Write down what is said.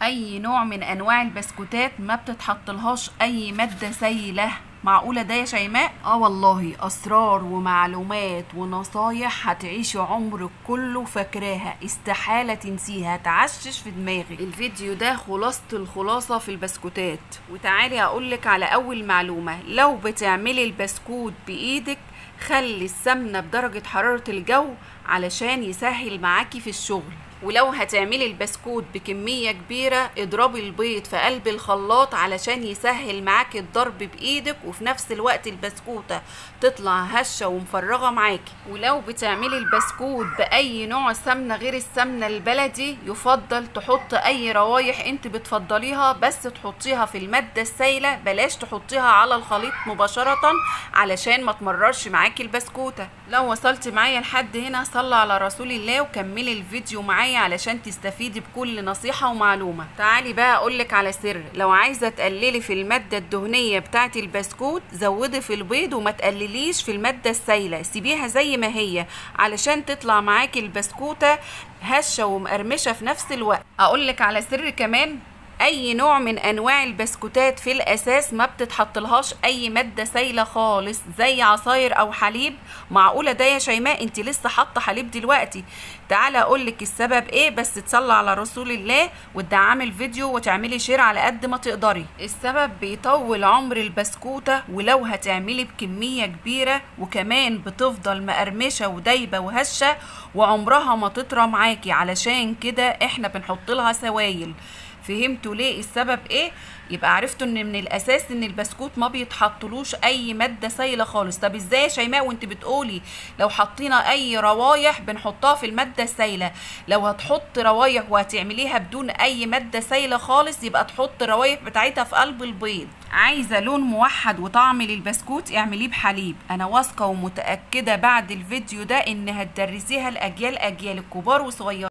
اي نوع من انواع البسكوتات ما بتتحطلهاش اي مادة سايلة. معقولة ده يا شيماء؟ والله اسرار ومعلومات ونصايح هتعيشي عمرك كله فاكراها، استحالة تنسيها، تعشش في دماغك. الفيديو ده خلاصة الخلاصة في البسكوتات. وتعالي اقولك على اول معلومة، لو بتعملي البسكوت بايدك خلي السمنة بدرجة حرارة الجو علشان يسهل معاكي في الشغل. ولو هتعملي البسكوت بكمية كبيرة اضربي البيض في قلب الخلاط علشان يسهل معاكي الضرب بايدك، وفي نفس الوقت البسكوتة تطلع هشة ومفرغة معاكي. ولو بتعملي البسكوت باي نوع سمنة غير السمنة البلدي يفضل تحط اي روايح انت بتفضليها، بس تحطيها في المادة السائلة، بلاش تحطيها على الخليط مباشرة علشان ما تمررش معاكي البسكوتة. لو وصلت معايا لحد هنا صلي على رسول الله وكملي الفيديو معايا علشان تستفيدي بكل نصيحة ومعلومة. تعالي بقى اقولك على سر، لو عايزة تقللي في المادة الدهنية بتاعة البسكوت زودي في البيض وما تقلليش في المادة السائلة، سيبيها زي ما هي علشان تطلع معاكي البسكوتة هشة ومقرمشة في نفس الوقت. اقولك على سر كمان، اي نوع من انواع البسكوتات في الاساس ما بتتحطلهاش اي ماده سايله خالص زي عصاير او حليب. معقوله ده يا شيماء؟ انت لسه حاطه حليب دلوقتي. تعالى اقولك السبب ايه، بس تصلي على رسول الله وتدعمي الفيديو وتعملي شير على قد ما تقدري. السبب بيطول عمر البسكوته، ولو هتعملي بكميه كبيره وكمان بتفضل مقرمشه ودايبه وهشه وعمرها ما تطرى معاكي، علشان كده احنا بنحط لها سوائل. فهمتوا ليه السبب ايه؟ يبقى عرفتوا ان من الاساس ان البسكوت ما بيتحطلوش اي ماده سايله خالص. طب ازاي يا شيماء وانت بتقولي لو حطينا اي روايح بنحطها في الماده السايله؟ لو هتحط روايح وهتعمليها بدون اي ماده سايله خالص يبقى تحط روايح بتاعتها في قلب البيض. عايزه لون موحد وطعم للبسكوت اعمليه بحليب. انا واثقه ومتاكده بعد الفيديو ده ان هتدرسيها لاجيال الكبار وصغيرين.